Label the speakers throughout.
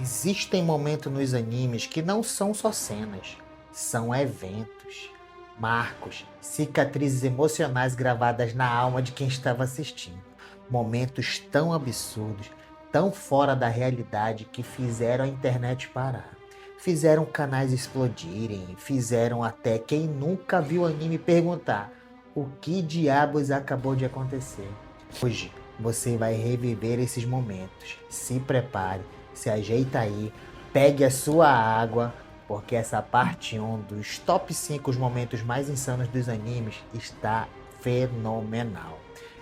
Speaker 1: Existem momentos nos animes que não são só cenas, são eventos, marcos, cicatrizes emocionais gravadas na alma de quem estava assistindo. Momentos tão absurdos, tão fora da realidade que fizeram a internet parar. Fizeram canais explodirem, fizeram até quem nunca viu anime perguntar o que diabos acabou de acontecer. Hoje você vai reviver esses momentos. Se prepare, se ajeita aí, pegue a sua água, porque essa parte 1 dos top 5 momentos mais insanos dos animes está fenomenal.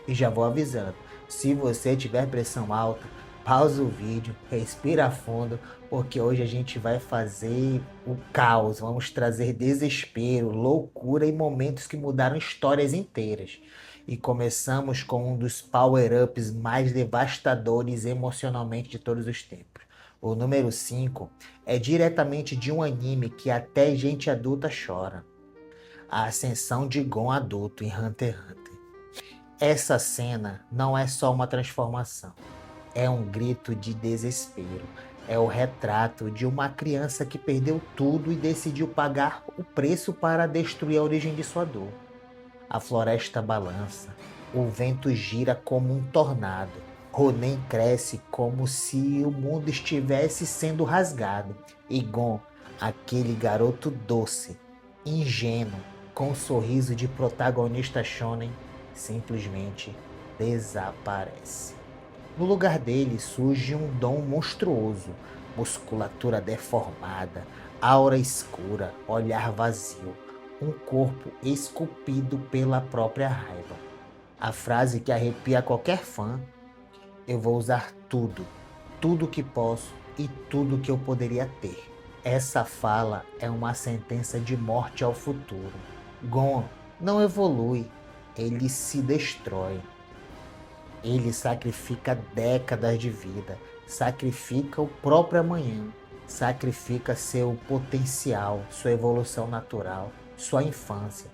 Speaker 1: E já vou avisando, se você tiver pressão alta, pausa o vídeo, respira fundo, porque hoje a gente vai fazer o caos, vamos trazer desespero, loucura e momentos que mudaram histórias inteiras. E começamos com um dos power-ups mais devastadores emocionalmente de todos os tempos. O número 5 é diretamente de um anime que até gente adulta chora. A ascensão de Gon adulto em Hunter x Hunter. Essa cena não é só uma transformação. É um grito de desespero. É o retrato de uma criança que perdeu tudo e decidiu pagar o preço para destruir a origem de sua dor. A floresta balança, o vento gira como um tornado, Ronen cresce como se o mundo estivesse sendo rasgado, e Gon, aquele garoto doce, ingênuo, com um sorriso de protagonista shonen, simplesmente desaparece. No lugar dele surge um dom monstruoso, musculatura deformada, aura escura, olhar vazio, um corpo esculpido pela própria raiva. A frase que arrepia qualquer fã: eu vou usar tudo que posso e tudo que eu poderia ter. Essa fala é uma sentença de morte ao futuro. Gon não evolui, ele se destrói. Ele sacrifica décadas de vida, sacrifica o próprio amanhã, sacrifica seu potencial, sua evolução natural, sua infância,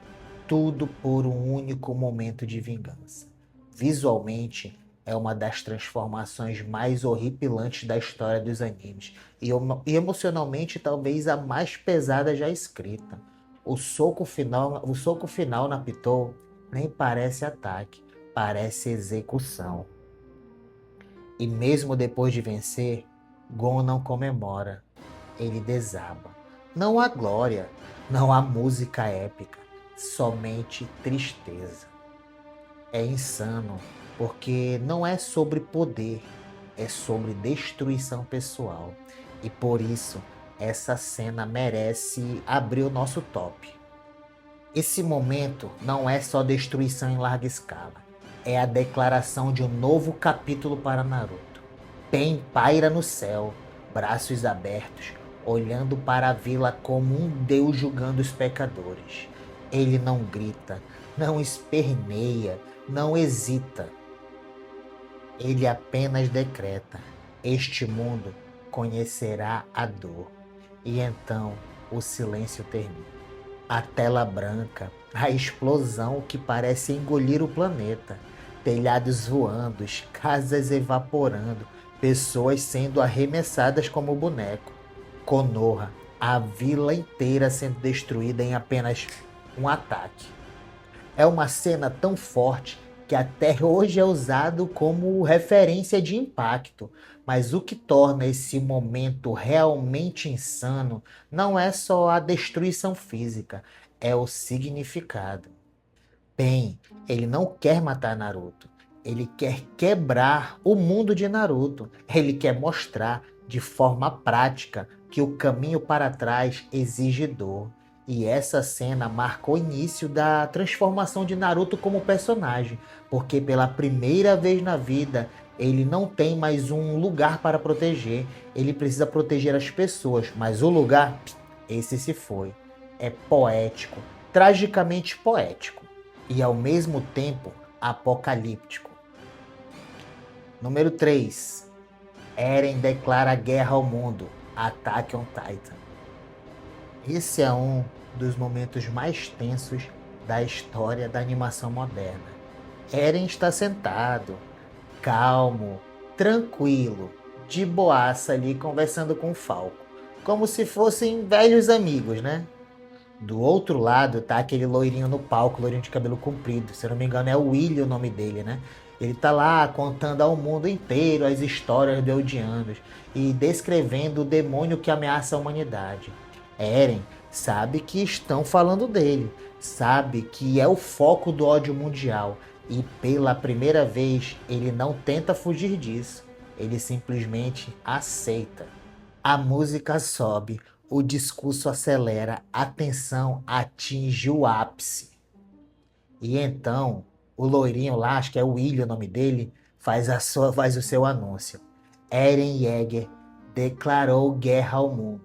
Speaker 1: tudo por um único momento de vingança. Visualmente, é uma das transformações mais horripilantes da história dos animes e emocionalmente talvez a mais pesada já escrita. O soco final na Pitou nem parece ataque, parece execução. E mesmo depois de vencer, Gon não comemora, ele desaba. Não há glória, não há música épica, somente tristeza. É insano, porque não é sobre poder, é sobre destruição pessoal. E por isso, essa cena merece abrir o nosso top. Esse momento não é só destruição em larga escala, é a declaração de um novo capítulo para Naruto. Pain paira no céu, braços abertos, olhando para a vila como um deus julgando os pecadores. Ele não grita, não esperneia, não hesita. Ele apenas decreta: este mundo conhecerá a dor. E então o silêncio termina. A tela branca, a explosão que parece engolir o planeta, telhados voando, casas evaporando, pessoas sendo arremessadas como boneco. Konoha, a vila inteira sendo destruída em apenas um ataque. É uma cena tão forte que até hoje é usado como referência de impacto. Mas o que torna esse momento realmente insano não é só a destruição física, é o significado. Pain, ele não quer matar Naruto, ele quer quebrar o mundo de Naruto. Ele quer mostrar de forma prática que o caminho para trás exige dor. E essa cena marca o início da transformação de Naruto como personagem, porque pela primeira vez na vida ele não tem mais um lugar para proteger, ele precisa proteger as pessoas, mas o lugar, esse se foi. É poético, tragicamente poético e ao mesmo tempo apocalíptico. Número 3. Eren declara guerra ao mundo, Attack on Titan. Esse é um dos momentos mais tensos da história da animação moderna. Eren está sentado, calmo, tranquilo, de boaça ali conversando com o Falco, como se fossem velhos amigos, né? Do outro lado tá aquele loirinho no palco, loirinho de cabelo comprido. Se eu não me engano é o Willy o nome dele, né? Ele tá lá contando ao mundo inteiro as histórias de Eldianos e descrevendo o demônio que ameaça a humanidade. Eren sabe que estão falando dele, sabe que é o foco do ódio mundial e pela primeira vez ele não tenta fugir disso, ele simplesmente aceita. A música sobe, o discurso acelera, a tensão atinge o ápice. E então, o loirinho lá, acho que é o Willy o nome dele, faz o seu anúncio. Eren Yeager declarou guerra ao mundo.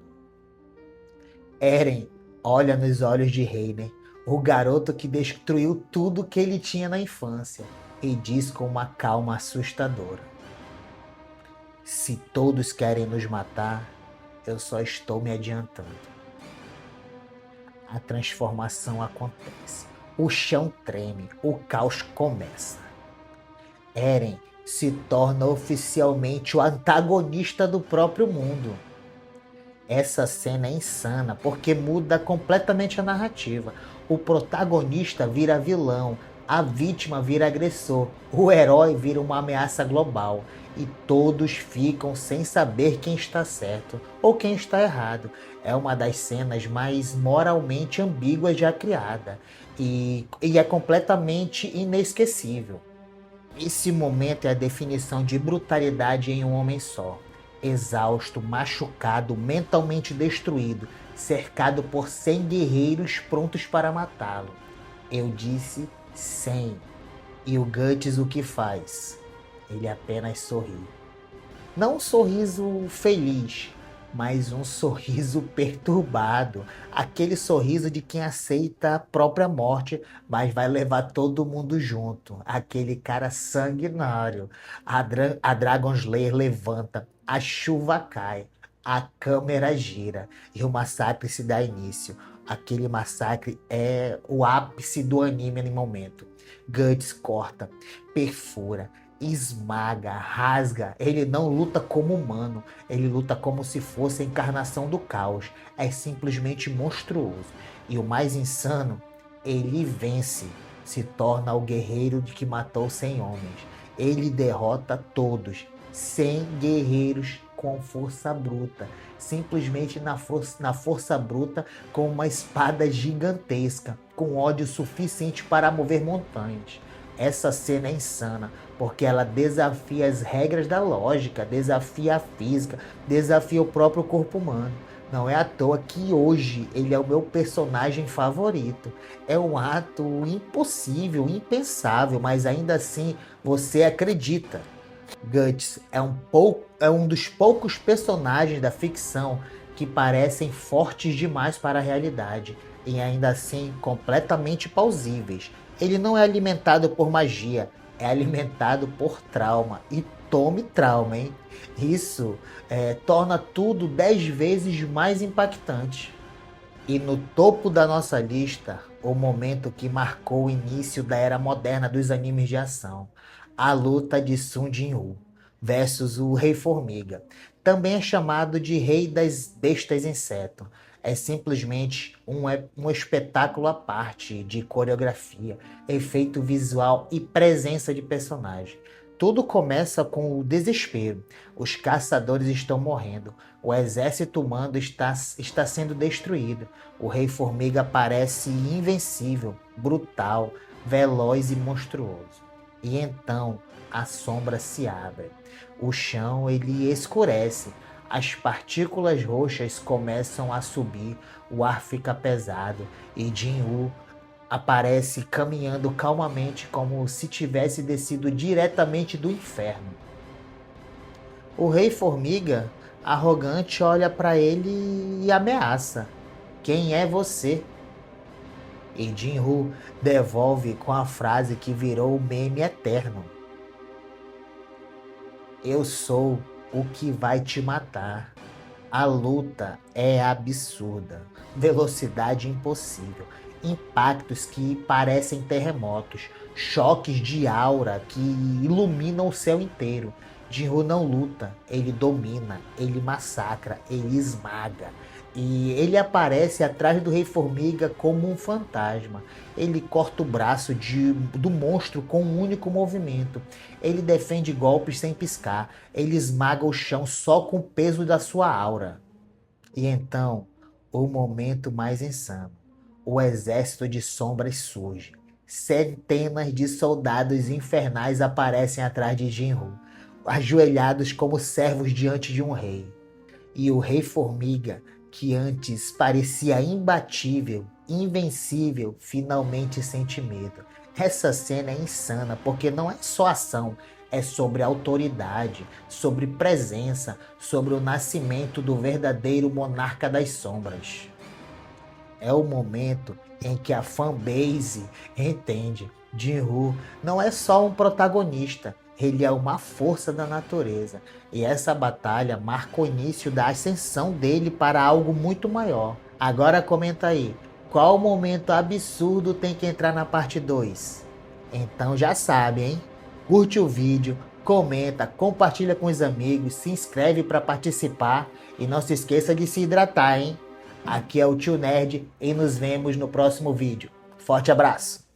Speaker 1: Eren olha nos olhos de Reiner, o garoto que destruiu tudo que ele tinha na infância, e diz com uma calma assustadora: se todos querem nos matar, eu só estou me adiantando. A transformação acontece. O chão treme, o caos começa. Eren se torna oficialmente o antagonista do próprio mundo. Essa cena é insana porque muda completamente a narrativa. O protagonista vira vilão, a vítima vira agressor, o herói vira uma ameaça global e todos ficam sem saber quem está certo ou quem está errado. É uma das cenas mais moralmente ambíguas já criada e é completamente inesquecível. Esse momento é a definição de brutalidade em um homem só. Exausto, machucado, mentalmente destruído, cercado por 100 guerreiros prontos para matá-lo. Eu disse 100. E o Guts o que faz? Ele apenas sorri. Não um sorriso feliz, mas um sorriso perturbado. Aquele sorriso de quem aceita a própria morte, mas vai levar todo mundo junto. Aquele cara sanguinário. A Dragon Slayer levanta, a chuva cai, a câmera gira e o massacre se dá início. Aquele massacre é o ápice do anime no momento. Guts corta, perfura, esmaga, rasga. Ele não luta como humano, ele luta como se fosse a encarnação do caos. É simplesmente monstruoso. E o mais insano, ele vence, se torna o guerreiro que matou 100 homens. Ele derrota todos, 100 guerreiros com força bruta, simplesmente na força bruta, com uma espada gigantesca, com ódio suficiente para mover montanhas. Essa cena é insana, porque ela desafia as regras da lógica, desafia a física, desafia o próprio corpo humano. Não é à toa que hoje ele é o meu personagem favorito. É um ato impossível, impensável, mas ainda assim você acredita. Guts é um dos poucos personagens da ficção que parecem fortes demais para a realidade e ainda assim completamente plausíveis. Ele não é alimentado por magia, é alimentado por trauma. E tome trauma, hein? Isso torna tudo 10 vezes mais impactante. E no topo da nossa lista, o momento que marcou o início da era moderna dos animes de ação. A luta de Sun Jin-woo versus o Rei Formiga. Também é chamado de Rei das Bestas Inseto. É simplesmente um espetáculo à parte de coreografia, efeito visual e presença de personagem. Tudo começa com o desespero. Os caçadores estão morrendo. O exército humano está sendo destruído. O Rei Formiga parece invencível, brutal, veloz e monstruoso. E então a sombra se abre. O chão ele escurece. As partículas roxas começam a subir. O ar fica pesado. E Jin-woo aparece caminhando calmamente como se tivesse descido diretamente do inferno. O Rei Formiga, arrogante, olha para ele e ameaça. Quem é você? E Jin-woo devolve com a frase que virou o meme eterno. Eu sou o que vai te matar. A luta é absurda. Velocidade impossível. Impactos que parecem terremotos. Choques de aura que iluminam o céu inteiro. Jinwoo não luta, ele domina, ele massacra, ele esmaga. E ele aparece atrás do Rei Formiga como um fantasma. Ele corta o braço do monstro com um único movimento. Ele defende golpes sem piscar. Ele esmaga o chão só com o peso da sua aura. E então, o momento mais insano. O exército de sombras surge. Centenas de soldados infernais aparecem atrás de Jinwoo, ajoelhados como servos diante de um rei. E o Rei Formiga, que antes parecia imbatível, invencível, finalmente sente medo. Essa cena é insana porque não é só ação, é sobre autoridade, sobre presença, sobre o nascimento do verdadeiro monarca das sombras. É o momento em que a fanbase entende. Jinwoo não é só um protagonista, ele é uma força da natureza. E essa batalha marca o início da ascensão dele para algo muito maior. Agora comenta aí, qual momento absurdo tem que entrar na parte 2? Então já sabe, hein? Curte o vídeo, comenta, compartilha com os amigos, se inscreve para participar e não se esqueça de se hidratar, hein? Aqui é o Tio Nerd e nos vemos no próximo vídeo. Forte abraço!